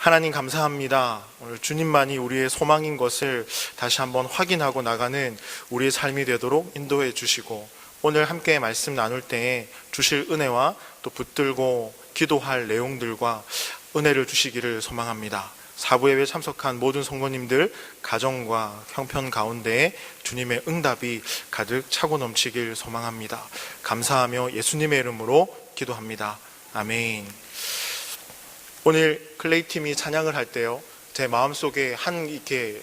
하나님 감사합니다. 오늘 주님만이 우리의 소망인 것을 다시 한번 확인하고 나가는 우리의 삶이 되도록 인도해 주시고, 오늘 함께 말씀 나눌 때에 주실 은혜와 또 붙들고 기도할 내용들과 은혜를 주시기를 소망합니다. 사부 예배에 참석한 모든 성도님들 가정과 형편 가운데에 주님의 응답이 가득 차고 넘치길 소망합니다. 감사하며 예수님의 이름으로 기도합니다. 아멘. 오늘 클레이팀이 찬양을 할 때요, 제 마음속에 이렇게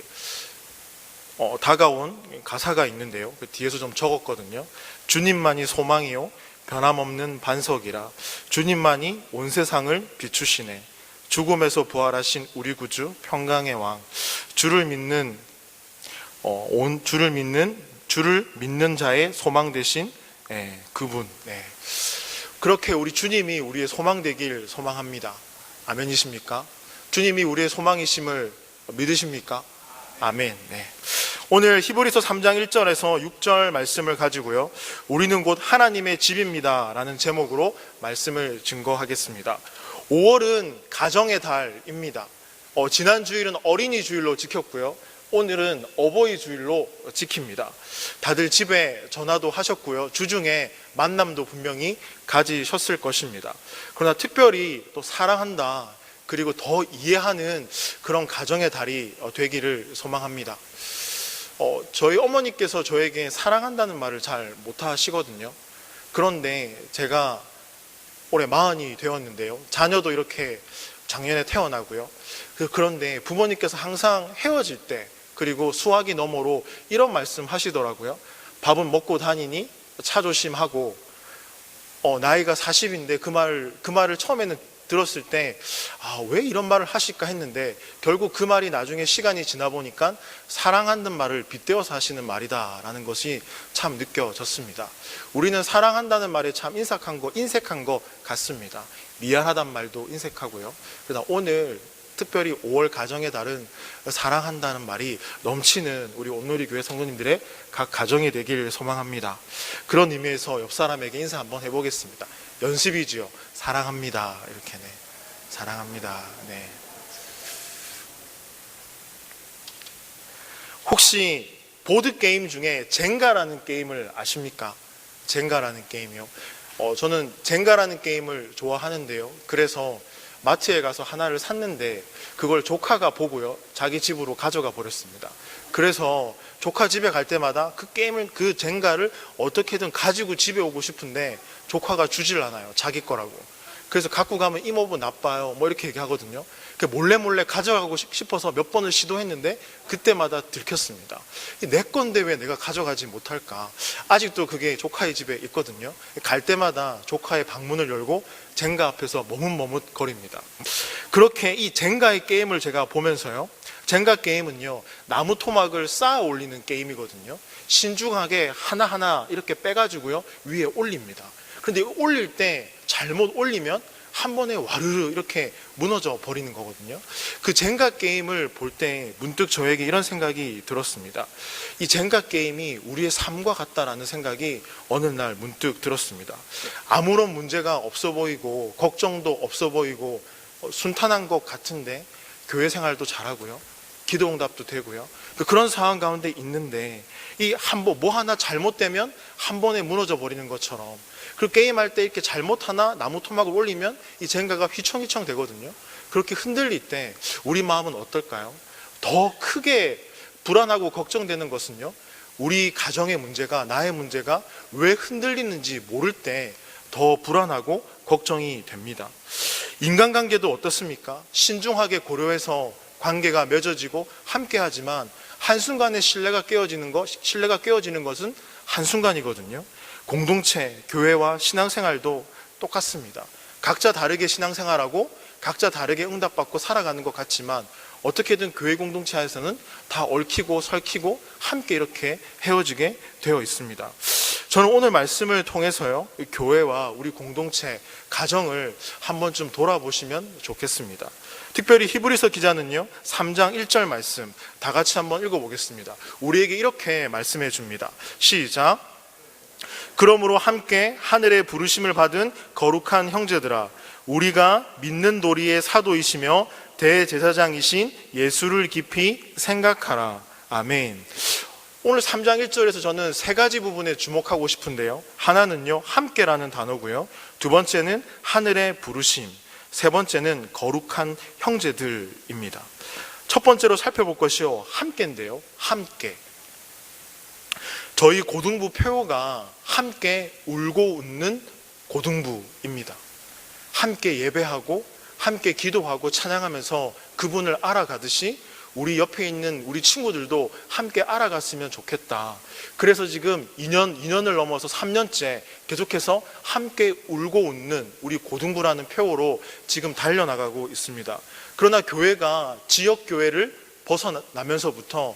다가온 가사가 있는데요, 그 뒤에서 좀 적었거든요. 주님만이 소망이요 변함없는 반석이라, 주님만이 온 세상을 비추시네. 죽음에서 부활하신 우리 구주 평강의 왕, 주를 믿는 자의 소망 되신 그분. 그렇게 우리 주님이 우리의 소망 되길 소망합니다. 아멘이십니까? 주님이 우리의 소망이심을 믿으십니까? 아멘. 오늘 히브리서 3장 1절에서 6절 말씀을 가지고요, 우리는 곧 하나님의 집입니다 라는 제목으로 말씀을 증거하겠습니다. 5월은 가정의 달입니다. 지난 주일은 어린이 주일로 지켰고요, 오늘은 어버이 주일로 지킵니다. 다들 집에 전화도 하셨고요, 주중에 만남도 분명히 가지셨을 것입니다. 그러나 특별히 또 사랑한다, 그리고 더 이해하는 그런 가정의 달이 되기를 소망합니다. 저희 어머니께서 저에게 사랑한다는 말을 잘 못하시거든요. 그런데 제가 올해 40이 되었는데요, 자녀도 이렇게 작년에 태어나고요. 그런데 부모님께서 항상 헤어질 때, 그리고 수화기 너머로 이런 말씀 하시더라고요. 밥은 먹고 다니니 차 조심하고. 나이가 40인데 그 말을 처음에는 들었을 때 왜 이런 말을 하실까 했는데, 결국 그 말이 나중에 시간이 지나 보니까 사랑한다는 말을 빗대어서 하시는 말이다라는 것이 참 느껴졌습니다. 우리는 사랑한다는 말에 참 인색한 것 같습니다. 미안하단 말도 인색하고요. 그러나 오늘 특별히 5월 가정의 달은 사랑한다는 말이 넘치는 우리 온누리 교회 성도님들의 각 가정이 되길 소망합니다. 그런 의미에서 옆 사람에게 인사 한번 해보겠습니다. 연습이지요. 사랑합니다. 이렇게. 사랑합니다. 혹시 보드게임 중에 젠가라는 게임을 아십니까? 젠가라는 게임이요. 저는 젠가라는 게임을 좋아하는데요, 그래서 마트에 가서 하나를 샀는데 그걸 조카가 보고요, 자기 집으로 가져가 버렸습니다. 그래서 조카 집에 갈 때마다 그 젠가를 어떻게든 가지고 집에 오고 싶은데 조카가 주질 않아요, 자기 거라고. 그래서 갖고 가면 이모부 나빠요 이렇게 얘기하거든요. 몰래 가져가고 싶어서 몇 번을 시도했는데 그때마다 들켰습니다. 내 건데 왜 내가 가져가지 못할까? 아직도 그게 조카의 집에 있거든요. 갈 때마다 조카의 방문을 열고 젠가 앞에서 머뭇머뭇 거립니다. 그렇게 이 젠가의 게임을 제가 보면서요, 젠가 게임은요, 나무 토막을 쌓아 올리는 게임이거든요. 신중하게 하나하나 이렇게 빼가지고요, 위에 올립니다. 그런데 올릴 때 잘못 올리면 한 번에 와르르 이렇게 무너져 버리는 거거든요. 그 젠가 게임을 볼 때 문득 저에게 이런 생각이 들었습니다. 이 젠가 게임이 우리의 삶과 같다라는 생각이 어느 날 문득 들었습니다. 아무런 문제가 없어 보이고 걱정도 없어 보이고 순탄한 것 같은데 교회 생활도 잘하고요, 기도 응답도 되고요, 그런 상황 가운데 있는데 뭐 하나 잘못되면 한 번에 무너져 버리는 것처럼, 그 게임할 때 이렇게 잘못 하나 나무 토막을 올리면 이 젠가가 휘청휘청 되거든요. 그렇게 흔들릴 때 우리 마음은 어떨까요? 더 크게 불안하고 걱정되는 것은요, 우리 가정의 문제가, 나의 문제가 왜 흔들리는지 모를 때 더 불안하고 걱정이 됩니다. 인간관계도 어떻습니까? 신중하게 고려해서 관계가 맺어지고 함께하지만 한순간에 신뢰가 깨어지는 것은 한순간이거든요. 공동체, 교회와 신앙생활도 똑같습니다. 각자 다르게 신앙생활하고 각자 다르게 응답받고 살아가는 것 같지만 어떻게든 교회 공동체 안에서는 다 얽히고 설키고 함께 이렇게 헤어지게 되어 있습니다. 저는 오늘 말씀을 통해서요, 교회와 우리 공동체, 가정을 한 번쯤 돌아보시면 좋겠습니다. 특별히 히브리서 기자는요, 3장 1절 말씀 다 같이 한번 읽어보겠습니다. 우리에게 이렇게 말씀해 줍니다. 시작. 그러므로 함께 하늘의 부르심을 받은 거룩한 형제들아, 우리가 믿는 도리의 사도이시며 대제사장이신 예수를 깊이 생각하라. 아멘. 오늘 3장 1절에서 저는 세 가지 부분에 주목하고 싶은데요. 하나는요, 함께라는 단어고요. 두 번째는 하늘의 부르심, 세 번째는 거룩한 형제들입니다. 첫 번째로 살펴볼 것이요, 함께인데요. 함께. 저희 고등부 표어가 함께 울고 웃는 고등부입니다. 함께 예배하고 함께 기도하고 찬양하면서 그분을 알아가듯이 우리 옆에 있는 우리 친구들도 함께 알아갔으면 좋겠다. 그래서 지금 2년을 넘어서 3년째 계속해서 함께 울고 웃는 우리 고등부라는 표어로 지금 달려나가고 있습니다. 그러나 교회가 지역교회를 벗어나면서부터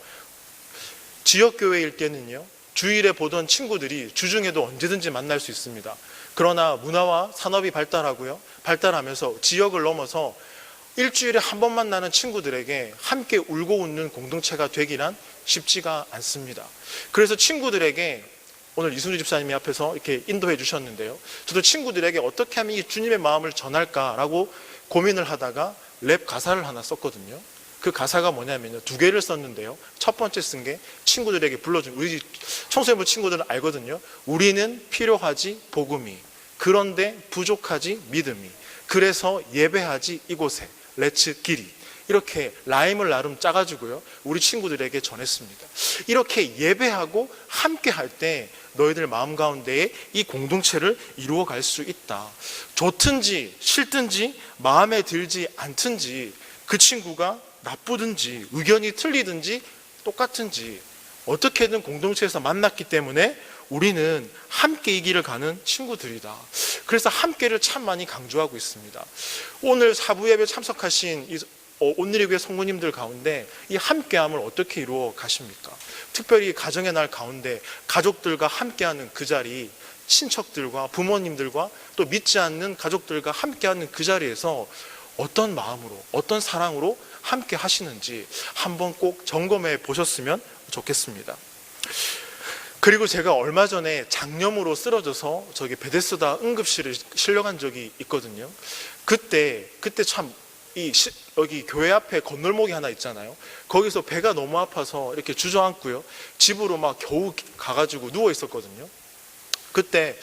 지역교회일 때는요, 주일에 보던 친구들이 주중에도 언제든지 만날 수 있습니다. 그러나 문화와 산업이 발달하면서 지역을 넘어서 일주일에 한 번 만나는 친구들에게 함께 울고 웃는 공동체가 되기란 쉽지가 않습니다. 그래서 친구들에게 오늘 이순주 집사님이 앞에서 이렇게 인도해 주셨는데요. 저도 친구들에게 어떻게 하면 이 주님의 마음을 전할까라고 고민을 하다가 랩 가사를 하나 썼거든요. 그 가사가 뭐냐면요, 두 개를 썼는데요. 첫 번째 쓴 게 친구들에게 불러준, 우리 청소년부 친구들은 알거든요. 우리는 필요하지 복음이, 그런데 부족하지 믿음이, 그래서 예배하지 이곳에 렛츠 기리. 이렇게 라임을 나름 짜가지고요, 우리 친구들에게 전했습니다. 이렇게 예배하고 함께 할 때 너희들 마음 가운데에 이 공동체를 이루어갈 수 있다. 좋든지 싫든지 마음에 들지 않든지 그 친구가 나쁘든지 의견이 틀리든지 똑같은지 어떻게든 공동체에서 만났기 때문에 우리는 함께 이 길을 가는 친구들이다. 그래서 함께를 참 많이 강조하고 있습니다. 오늘 사부 예배 참석하신 이 온누리교회 성도님들 가운데 이 함께함을 어떻게 이루어 가십니까? 특별히 가정의 날 가운데 가족들과 함께하는 그 자리, 친척들과 부모님들과 또 믿지 않는 가족들과 함께하는 그 자리에서 어떤 마음으로, 어떤 사랑으로 함께 하시는지 한번 꼭 점검해 보셨으면 좋겠습니다. 그리고 제가 얼마 전에 장염으로 쓰러져서 저기 베데스다 응급실에 실려간 적이 있거든요. 그때 참 여기 교회 앞에 건널목이 하나 있잖아요. 거기서 배가 너무 아파서 이렇게 주저앉고요, 집으로 막 겨우 가가지고 누워 있었거든요. 그때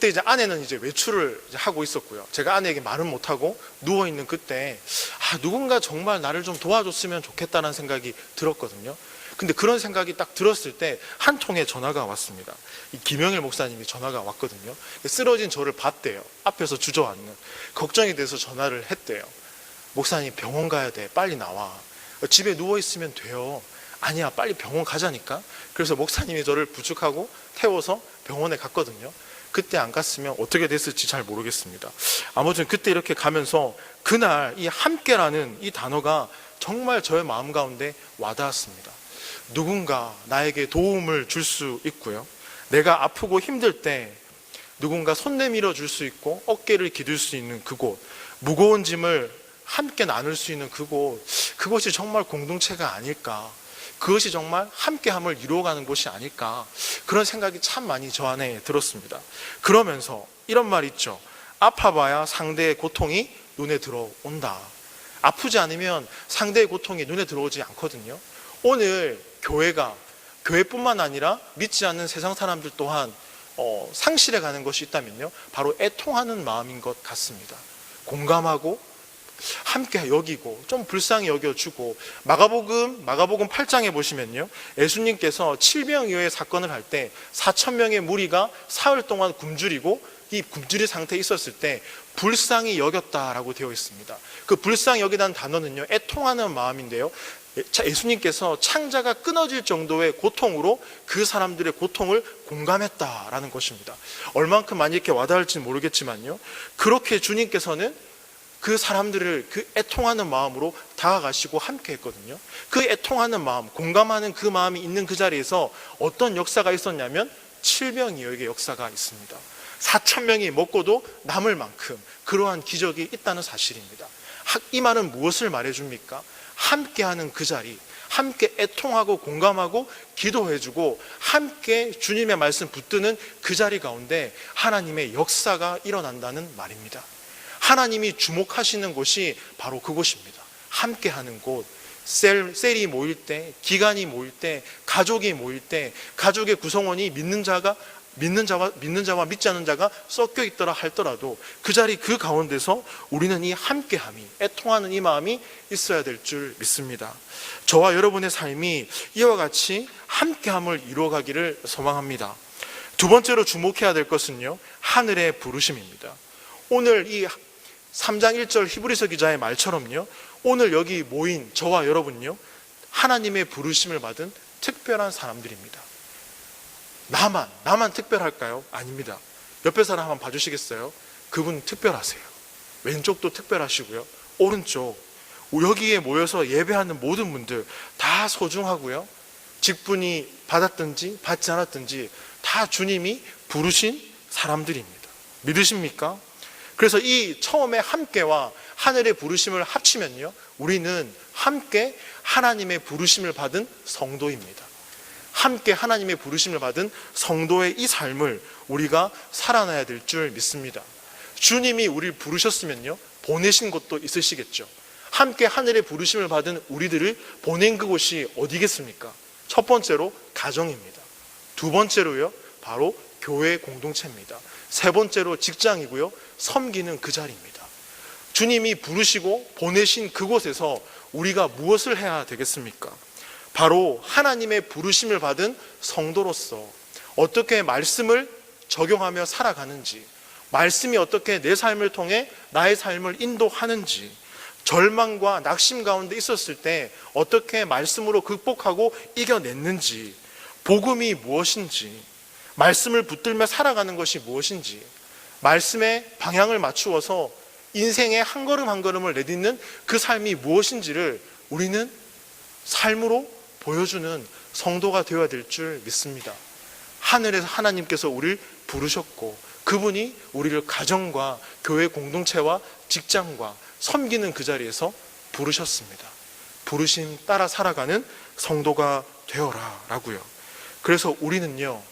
이제 아내는 이제 외출을 이제 하고 있었고요. 제가 아내에게 말은 못하고 누워 있는 그때 누군가 정말 나를 좀 도와줬으면 좋겠다는 생각이 들었거든요. 근데 그런 생각이 딱 들었을 때 한 통의 전화가 왔습니다. 김영일 목사님이 전화가 왔거든요. 쓰러진 저를 봤대요. 앞에서 주저앉는. 걱정이 돼서 전화를 했대요. 목사님 병원 가야 돼. 빨리 나와. 집에 누워있으면 돼요. 아니야, 빨리 병원 가자니까. 그래서 목사님이 저를 부축하고 태워서 병원에 갔거든요. 그때 안 갔으면 어떻게 됐을지 잘 모르겠습니다. 아무튼 그때 이렇게 가면서 그날 이 함께라는 이 단어가 정말 저의 마음 가운데 와닿았습니다. 누군가 나에게 도움을 줄 수 있고요, 내가 아프고 힘들 때 누군가 손 내밀어 줄 수 있고 어깨를 기댈 수 있는 그곳, 무거운 짐을 함께 나눌 수 있는 그곳이 정말 공동체가 아닐까, 그것이 정말 함께함을 이루어가는 곳이 아닐까, 그런 생각이 참 많이 저 안에 들었습니다. 그러면서 이런 말 있죠. 아파봐야 상대의 고통이 눈에 들어온다. 아프지 않으면 상대의 고통이 눈에 들어오지 않거든요. 오늘 교회뿐만 아니라 믿지 않는 세상 사람들 또한 상실해 가는 것이 있다면요, 바로 애통하는 마음인 것 같습니다. 공감하고 함께 여기고 좀 불쌍히 여겨주고, 마가복음 8장에 보시면요, 예수님께서 칠병이어의 사건을 할 때 4,000명의 무리가 사흘 동안 굶주리고 이 굶주린 상태에 있었을 때 불쌍히 여겼다라고 되어 있습니다. 그 불쌍히 여기다는 단어는요, 애통하는 마음인데요, 예수님께서 창자가 끊어질 정도의 고통으로 그 사람들의 고통을 공감했다라는 것입니다. 얼만큼 많이 이렇게 와닿을지는 모르겠지만요, 그렇게 주님께서는 그 사람들을 그 애통하는 마음으로 다가가시고 함께 했거든요. 그 애통하는 마음, 공감하는 그 마음이 있는 그 자리에서 어떤 역사가 있었냐면 칠병이어에게 역사가 있습니다. 4,000명이 먹고도 남을 만큼 그러한 기적이 있다는 사실입니다. 이 말은 무엇을 말해줍니까? 함께하는 그 자리, 함께 애통하고 공감하고 기도해주고 함께 주님의 말씀 붙드는 그 자리 가운데 하나님의 역사가 일어난다는 말입니다. 하나님이 주목하시는 곳이 바로 그곳입니다. 함께하는 곳, 셀이 모일 때, 기관이 모일 때, 가족이 모일 때, 가족의 구성원이 믿는 자와 믿지 않는 자가 섞여 있더라 할더라도 그 자리 그 가운데서 우리는 이 함께함이, 애통하는 이 마음이 있어야 될 줄 믿습니다. 저와 여러분의 삶이 이와 같이 함께함을 이루어가기를 소망합니다. 두 번째로 주목해야 될 것은요, 하늘의 부르심입니다. 오늘 이 3장 1절 히브리서 기자의 말처럼요, 오늘 여기 모인 저와 여러분요, 하나님의 부르심을 받은 특별한 사람들입니다. 나만 특별할까요? 아닙니다. 옆에 사람 한번 봐주시겠어요? 그분 특별하세요. 왼쪽도 특별하시고요, 오른쪽, 여기에 모여서 예배하는 모든 분들 다 소중하고요, 직분이 받았든지 받지 않았든지 다 주님이 부르신 사람들입니다. 믿으십니까? 그래서 이 처음에 함께와 하늘의 부르심을 합치면요, 우리는 함께 하나님의 부르심을 받은 성도입니다. 함께 하나님의 부르심을 받은 성도의 이 삶을 우리가 살아나야 될 줄 믿습니다. 주님이 우리를 부르셨으면요, 보내신 곳도 있으시겠죠. 함께 하늘의 부르심을 받은 우리들을 보낸 그곳이 어디겠습니까? 첫 번째로 가정입니다. 두 번째로요, 바로 교회 공동체입니다. 세 번째로 직장이고요, 섬기는 그 자리입니다. 주님이 부르시고 보내신 그곳에서 우리가 무엇을 해야 되겠습니까? 바로 하나님의 부르심을 받은 성도로서 어떻게 말씀을 적용하며 살아가는지, 말씀이 어떻게 내 삶을 통해 나의 삶을 인도하는지, 절망과 낙심 가운데 있었을 때 어떻게 말씀으로 극복하고 이겨냈는지, 복음이 무엇인지, 말씀을 붙들며 살아가는 것이 무엇인지, 말씀에 방향을 맞추어서 인생의 한 걸음 한 걸음을 내딛는 그 삶이 무엇인지를 우리는 삶으로 보여주는 성도가 되어야 될 줄 믿습니다. 하늘에서 하나님께서 우리를 부르셨고 그분이 우리를 가정과 교회 공동체와 직장과 섬기는 그 자리에서 부르셨습니다. 부르심 따라 살아가는 성도가 되어라 라고요. 그래서 우리는요,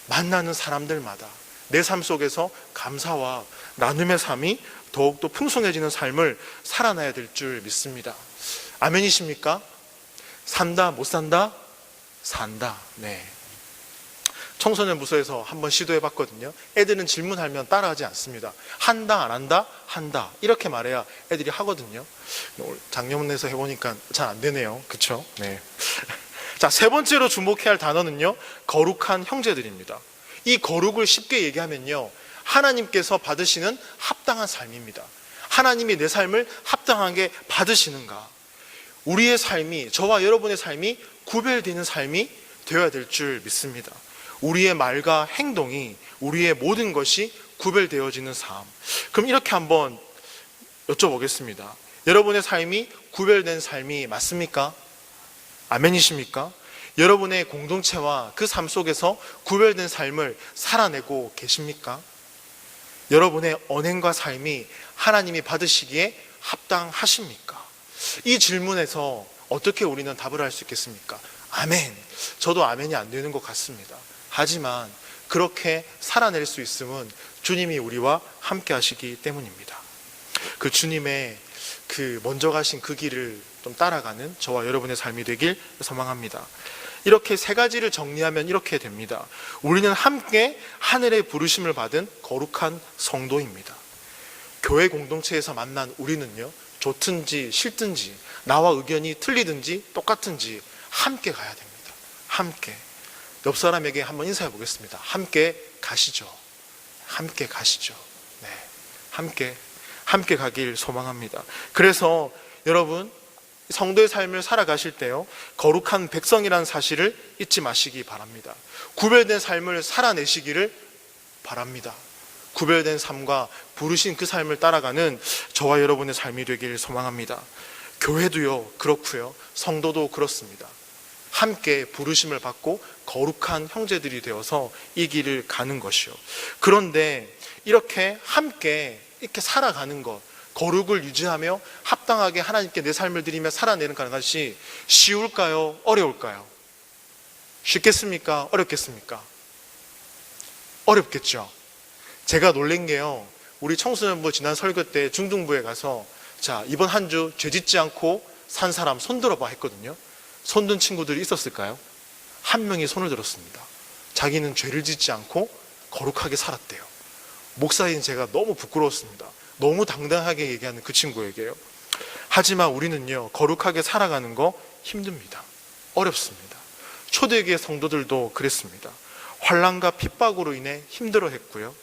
만나는 사람들마다 내 삶 속에서 감사와 나눔의 삶이 더욱더 풍성해지는 삶을 살아나야 될 줄 믿습니다. 아멘이십니까? 산다, 못 산다? 산다. 네. 청소년 부서에서 한번 시도해 봤거든요. 애들은 질문하면 따라하지 않습니다. 한다, 안 한다? 한다. 이렇게 말해야 애들이 하거든요. 작년에서 해보니까 잘 안 되네요. 그쵸? 네. 자, 세 번째로 주목해야 할 단어는요, 거룩한 형제들입니다. 이 거룩을 쉽게 얘기하면요, 하나님께서 받으시는 합당한 삶입니다. 하나님이 내 삶을 합당하게 받으시는가? 우리의 삶이, 저와 여러분의 삶이 구별되는 삶이 되어야 될 줄 믿습니다. 우리의 말과 행동이, 우리의 모든 것이 구별되어지는 삶. 그럼 이렇게 한번 여쭤보겠습니다. 여러분의 삶이 구별된 삶이 맞습니까? 아멘이십니까? 여러분의 공동체와 그 삶 속에서 구별된 삶을 살아내고 계십니까? 여러분의 언행과 삶이 하나님이 받으시기에 합당하십니까? 이 질문에서 어떻게 우리는 답을 할 수 있겠습니까? 아멘. 저도 아멘이 안 되는 것 같습니다. 하지만 그렇게 살아낼 수 있음은 주님이 우리와 함께 하시기 때문입니다. 그 주님의 그 먼저 가신 그 길을 좀 따라가는 저와 여러분의 삶이 되길 소망합니다. 이렇게 세 가지를 정리하면 이렇게 됩니다. 우리는 함께 하늘의 부르심을 받은 거룩한 성도입니다. 교회 공동체에서 만난 우리는요, 좋든지 싫든지, 나와 의견이 틀리든지 똑같은지 함께 가야 됩니다. 함께. 옆 사람에게 한번 인사해 보겠습니다. 함께 가시죠. 함께 가시죠. 네, 함께 가길 소망합니다. 그래서 여러분, 성도의 삶을 살아가실 때요, 거룩한 백성이라는 사실을 잊지 마시기 바랍니다. 구별된 삶을 살아내시기를 바랍니다. 구별된 삶과 부르신 그 삶을 따라가는 저와 여러분의 삶이 되길 소망합니다. 교회도요 그렇고요, 성도도 그렇습니다. 함께 부르심을 받고 거룩한 형제들이 되어서 이 길을 가는 것이요. 그런데 이렇게 함께 이렇게 살아가는 것, 거룩을 유지하며 합당하게 하나님께 내 삶을 드리며 살아내는 것이 쉬울까요? 어려울까요? 쉽겠습니까? 어렵겠습니까? 어렵겠죠. 제가 놀란 게요, 우리 청소년부 지난 설교 때 중등부에 가서 자, 이번 한 주 죄 짓지 않고 산 사람 손 들어봐 했거든요. 손든 친구들이 있었을까요? 한 명이 손을 들었습니다. 자기는 죄를 짓지 않고 거룩하게 살았대요. 목사인 제가 너무 부끄러웠습니다. 너무 당당하게 얘기하는 그 친구에게요. 하지만 우리는요, 거룩하게 살아가는 거 힘듭니다. 어렵습니다. 초대교회 성도들도 그랬습니다. 환난과 핍박으로 인해 힘들어했고요.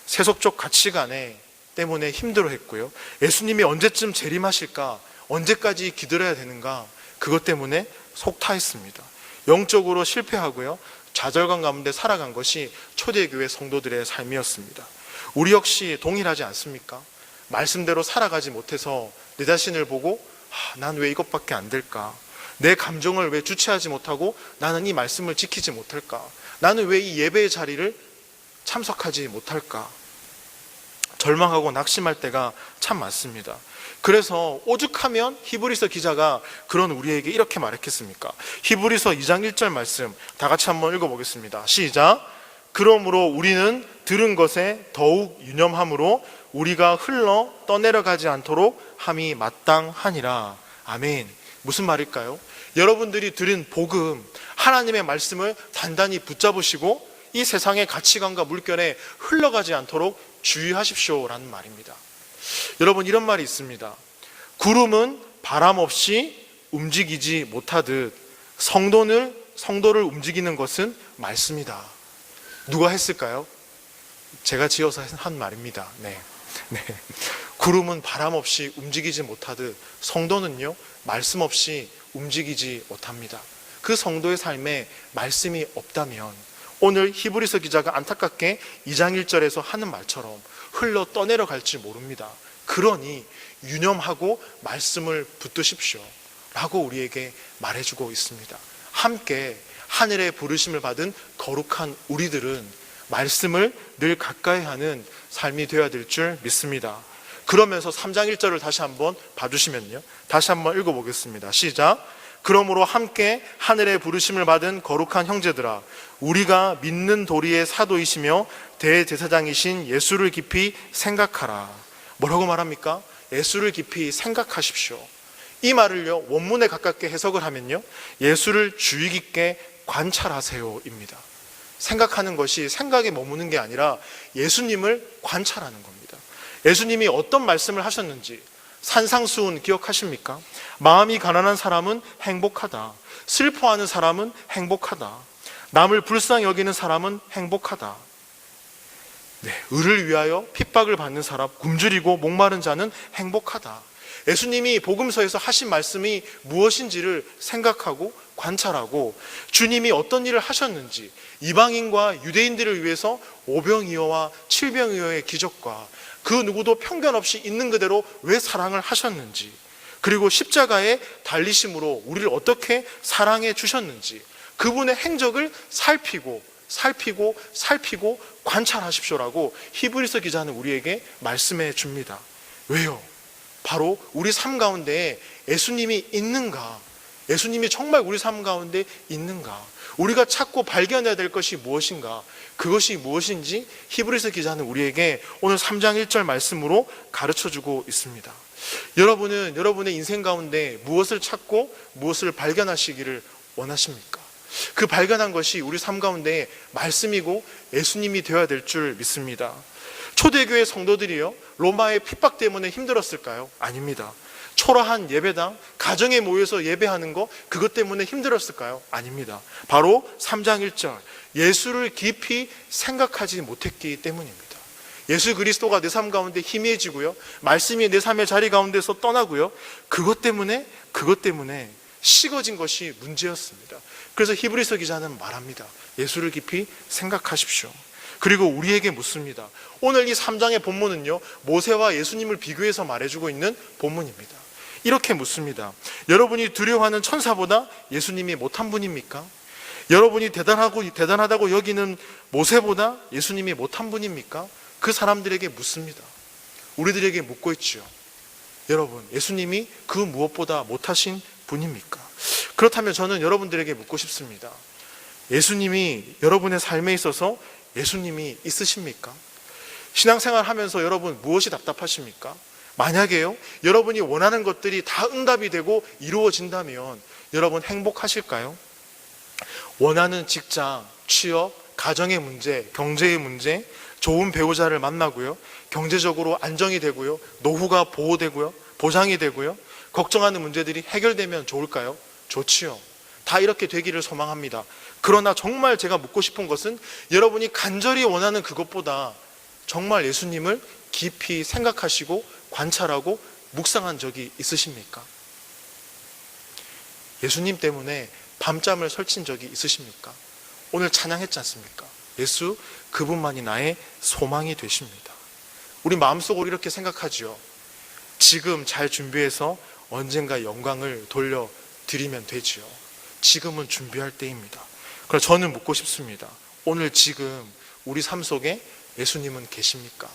세속적 가치관에 때문에 힘들어했고요. 예수님이 언제쯤 재림하실까? 언제까지 기다려야 되는가? 그것 때문에 속타했습니다. 영적으로 실패하고요. 좌절감 가운데 살아간 것이 초대교회 성도들의 삶이었습니다. 우리 역시 동일하지 않습니까? 말씀대로 살아가지 못해서 내 자신을 보고 난 왜 이것밖에 안 될까? 내 감정을 왜 주체하지 못하고 나는 이 말씀을 지키지 못할까? 나는 왜 이 예배의 자리를 참석하지 못할까? 절망하고 낙심할 때가 참 많습니다. 그래서 오죽하면 히브리서 기자가 그런 우리에게 이렇게 말했겠습니까? 히브리서 2장 1절 말씀 다 같이 한번 읽어보겠습니다. 시작! 그러므로 우리는 들은 것에 더욱 유념함으로 우리가 흘러 떠내려가지 않도록 함이 마땅하니라. 아멘. 무슨 말일까요? 여러분들이 들은 복음, 하나님의 말씀을 단단히 붙잡으시고 이 세상의 가치관과 물결에 흘러가지 않도록 주의하십시오라는 말입니다. 여러분, 이런 말이 있습니다. 구름은 바람 없이 움직이지 못하듯 성도를 움직이는 것은 말씀이다. 누가 했을까요? 제가 지어서 한 말입니다. 네. 구름은 바람 없이 움직이지 못하듯 성도는요, 말씀 없이 움직이지 못합니다. 그 성도의 삶에 말씀이 없다면 오늘 히브리서 기자가 안타깝게 2장 1절에서 하는 말처럼 흘러 떠내려 갈지 모릅니다. 그러니 유념하고 말씀을 붙드십시오 라고 우리에게 말해주고 있습니다. 함께 하늘의 부르심을 받은 거룩한 우리들은 말씀을 늘 가까이 하는 삶이 되어야 될 줄 믿습니다. 그러면서 3장 1절을 다시 한번 봐주시면요, 다시 한번 읽어보겠습니다. 시작! 그러므로 함께 하늘의 부르심을 받은 거룩한 형제들아, 우리가 믿는 도리의 사도이시며 대제사장이신 예수를 깊이 생각하라. 뭐라고 말합니까? 예수를 깊이 생각하십시오. 이 말을요, 원문에 가깝게 해석을 하면요, 예수를 주의 깊게 관찰하세요입니다. 생각하는 것이 생각에 머무는 게 아니라 예수님을 관찰하는 겁니다. 예수님이 어떤 말씀을 하셨는지 산상수훈 기억하십니까? 마음이 가난한 사람은 행복하다. 슬퍼하는 사람은 행복하다. 남을 불쌍히 여기는 사람은 행복하다. 의를 위하여 핍박을 받는 사람, 굶주리고 목마른 자는 행복하다. 예수님이 복음서에서 하신 말씀이 무엇인지를 생각하고 관찰하고 주님이 어떤 일을 하셨는지, 이방인과 유대인들을 위해서 오병이어와 칠병이어의 기적과 그 누구도 편견 없이 있는 그대로 왜 사랑을 하셨는지, 그리고 십자가의 달리심으로 우리를 어떻게 사랑해 주셨는지 그분의 행적을 살피고 관찰하십시오라고 히브리서 기자는 우리에게 말씀해 줍니다. 왜요? 바로 우리 삶 가운데 예수님이 있는가? 예수님이 정말 우리 삶 가운데 있는가? 우리가 찾고 발견해야 될 것이 무엇인가? 그것이 무엇인지 히브리서 기자는 우리에게 오늘 3장 1절 말씀으로 가르쳐주고 있습니다. 여러분은 여러분의 인생 가운데 무엇을 찾고 무엇을 발견하시기를 원하십니까? 그 발견한 것이 우리 삶 가운데 말씀이고 예수님이 되어야 될 줄 믿습니다. 초대교회 성도들이요, 로마의 핍박 때문에 힘들었을까요? 아닙니다. 초라한 예배당, 가정에 모여서 예배하는 거, 그것 때문에 힘들었을까요? 아닙니다. 바로 3장 1절, 예수를 깊이 생각하지 못했기 때문입니다. 예수 그리스도가 내 삶 가운데 희미해지고요, 말씀이 내 삶의 자리 가운데서 떠나고요, 그것 때문에 식어진 것이 문제였습니다. 그래서 히브리서 기자는 말합니다. 예수를 깊이 생각하십시오. 그리고 우리에게 묻습니다. 오늘 이 3장의 본문은요, 모세와 예수님을 비교해서 말해주고 있는 본문입니다. 이렇게 묻습니다. 여러분이 두려워하는 천사보다 예수님이 못한 분입니까? 여러분이 대단하다고 여기는 모세보다 예수님이 못한 분입니까? 그 사람들에게 묻습니다. 우리들에게 묻고 있죠. 여러분, 예수님이 그 무엇보다 못하신 분입니까? 그렇다면 저는 여러분들에게 묻고 싶습니다. 예수님이 여러분의 삶에 있어서 예수님이 있으십니까? 신앙생활 하면서 여러분 무엇이 답답하십니까? 만약에요, 여러분이 원하는 것들이 다 응답이 되고 이루어진다면 여러분 행복하실까요? 원하는 직장, 취업, 가정의 문제, 경제의 문제, 좋은 배우자를 만나고요, 경제적으로 안정이 되고요, 노후가 보호되고요, 보장이 되고요, 걱정하는 문제들이 해결되면 좋을까요? 좋지요. 다 이렇게 되기를 소망합니다. 그러나 정말 제가 묻고 싶은 것은, 여러분이 간절히 원하는 그것보다 정말 예수님을 깊이 생각하시고 관찰하고 묵상한 적이 있으십니까? 예수님 때문에 밤잠을 설친 적이 있으십니까? 오늘 찬양했지 않습니까? 예수 그분만이 나의 소망이 되십니다. 우리 마음속으로 이렇게 생각하지요. 지금 잘 준비해서 언젠가 영광을 돌려드리면 되지요. 지금은 준비할 때입니다. 그래서 저는 묻고 싶습니다. 오늘 지금 우리 삶 속에 예수님은 계십니까?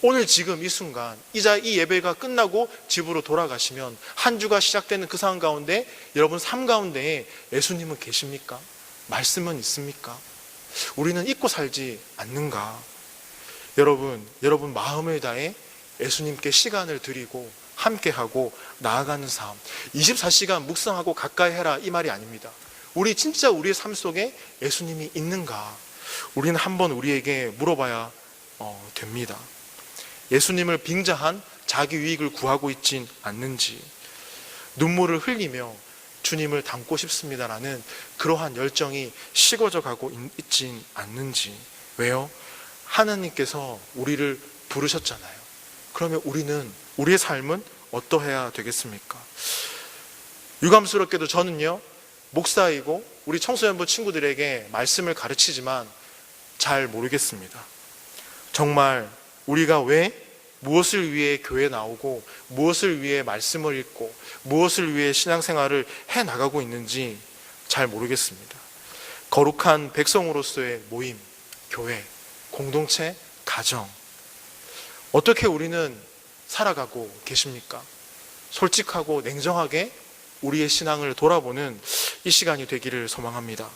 오늘 지금 이 순간, 이 예배가 끝나고 집으로 돌아가시면 한 주가 시작되는 그 상황 가운데 여러분 삶 가운데 예수님은 계십니까? 말씀은 있습니까? 우리는 잊고 살지 않는가? 여러분 마음을 다해 예수님께 시간을 드리고 함께하고 나아가는 삶, 24시간 묵상하고 가까이 해라, 이 말이 아닙니다. 우리 진짜 우리의 삶 속에 예수님이 있는가? 우리는 한번 우리에게 물어봐야 됩니다. 예수님을 빙자한 자기 유익을 구하고 있진 않는지, 눈물을 흘리며 주님을 닮고 싶습니다라는 그러한 열정이 식어져 가고 있진 않는지. 왜요? 하나님께서 우리를 부르셨잖아요. 그러면 우리의 삶은 어떠해야 되겠습니까? 유감스럽게도 저는요, 목사이고 우리 청소년부 친구들에게 말씀을 가르치지만 잘 모르겠습니다. 정말 우리가 왜, 무엇을 위해 교회 나오고 무엇을 위해 말씀을 읽고 무엇을 위해 신앙생활을 해나가고 있는지 잘 모르겠습니다. 거룩한 백성으로서의 모임, 교회, 공동체, 가정, 어떻게 우리는 살아가고 계십니까? 솔직하고 냉정하게 우리의 신앙을 돌아보는 이 시간이 되기를 소망합니다.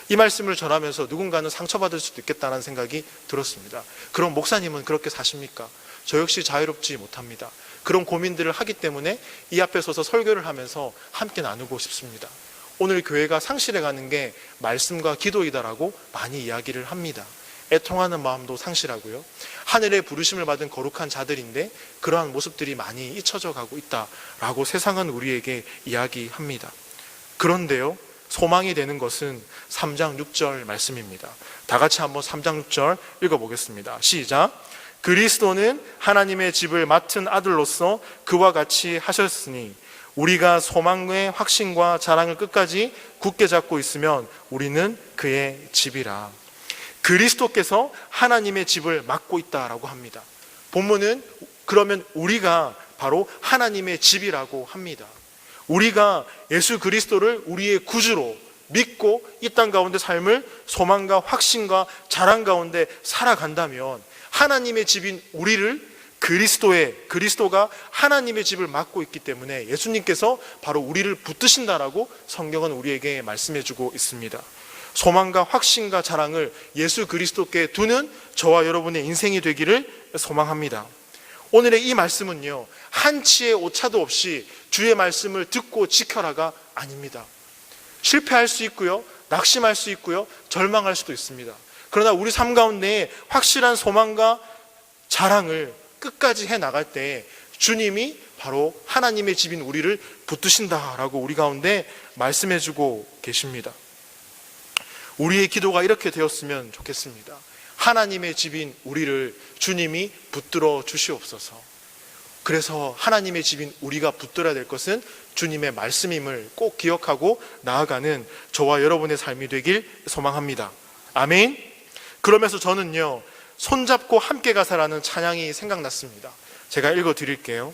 이 말씀을 전하면서 누군가는 상처받을 수도 있겠다는 생각이 들었습니다. 그럼 목사님은 그렇게 사십니까? 저 역시 자유롭지 못합니다. 그런 고민들을 하기 때문에 이 앞에 서서 설교를 하면서 함께 나누고 싶습니다. 오늘 교회가 상실해가는 게 말씀과 기도이다라고 많이 이야기를 합니다. 애통하는 마음도 상실하고요, 하늘의 부르심을 받은 거룩한 자들인데 그러한 모습들이 많이 잊혀져 가고 있다라고 세상은 우리에게 이야기합니다. 그런데요, 소망이 되는 것은 3장 6절 말씀입니다. 다 같이 한번 3장 6절 읽어보겠습니다. 시작. 그리스도는 하나님의 집을 맡은 아들로서 그와 같이 하셨으니 우리가 소망의 확신과 자랑을 끝까지 굳게 잡고 있으면 우리는 그의 집이라. 그리스도께서 하나님의 집을 맡고 있다라고 합니다. 본문은 그러면 우리가 바로 하나님의 집이라고 합니다. 우리가 예수 그리스도를 우리의 구주로 믿고 이 땅 가운데 삶을 소망과 확신과 자랑 가운데 살아간다면 하나님의 집인 우리를 그리스도가 하나님의 집을 맡고 있기 때문에 예수님께서 바로 우리를 붙드신다라고 성경은 우리에게 말씀해주고 있습니다. 소망과 확신과 자랑을 예수 그리스도께 두는 저와 여러분의 인생이 되기를 소망합니다. 오늘의 이 말씀은요, 한치의 오차도 없이 주의 말씀을 듣고 지켜라가 아닙니다. 실패할 수 있고요, 낙심할 수 있고요, 절망할 수도 있습니다. 그러나 우리 삶 가운데 확실한 소망과 자랑을 끝까지 해나갈 때 주님이 바로 하나님의 집인 우리를 붙드신다라고 우리 가운데 말씀해주고 계십니다. 우리의 기도가 이렇게 되었으면 좋겠습니다. 하나님의 집인 우리를 주님이 붙들어 주시옵소서. 그래서 하나님의 집인 우리가 붙들어야 될 것은 주님의 말씀임을 꼭 기억하고 나아가는 저와 여러분의 삶이 되길 소망합니다. 아멘. 그러면서 저는요, 손잡고 함께 가사라는 찬양이 생각났습니다. 제가 읽어드릴게요.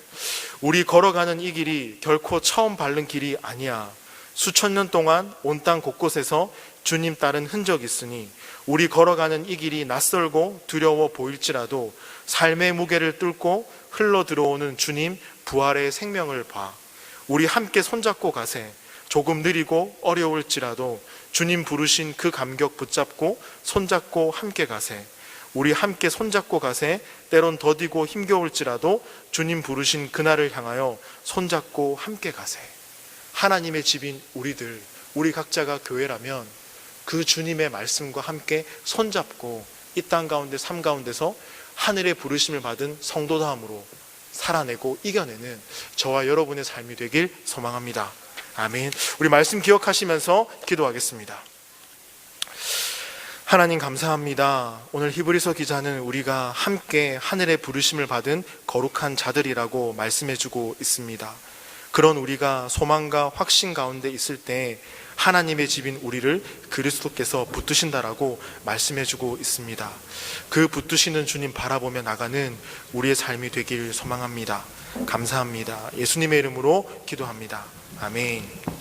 우리 걸어가는 이 길이 결코 처음 밟는 길이 아니야. 수천 년 동안 온 땅 곳곳에서 주님 따른 흔적이 있으니 우리 걸어가는 이 길이 낯설고 두려워 보일지라도 삶의 무게를 뚫고 흘러 들어오는 주님 부활의 생명을 봐. 우리 함께 손잡고 가세. 조금 느리고 어려울지라도 주님 부르신 그 감격 붙잡고 손잡고 함께 가세. 우리 함께 손잡고 가세. 때론 더디고 힘겨울지라도 주님 부르신 그날을 향하여 손잡고 함께 가세. 하나님의 집인 우리 각자가 교회라면 그 주님의 말씀과 함께 손잡고 이 땅 가운데 삶 가운데서 하늘의 부르심을 받은 성도다움으로 살아내고 이겨내는 저와 여러분의 삶이 되길 소망합니다. 아멘. 우리 말씀 기억하시면서 기도하겠습니다. 하나님 감사합니다. 오늘 히브리서 기자는 우리가 함께 하늘의 부르심을 받은 거룩한 자들이라고 말씀해주고 있습니다. 그런 우리가 소망과 확신 가운데 있을 때 하나님의 집인 우리를 그리스도께서 붙드신다라고 말씀해주고 있습니다. 그 붙드시는 주님 바라보며 나가는 우리의 삶이 되길 소망합니다. 감사합니다. 예수님의 이름으로 기도합니다. 아멘.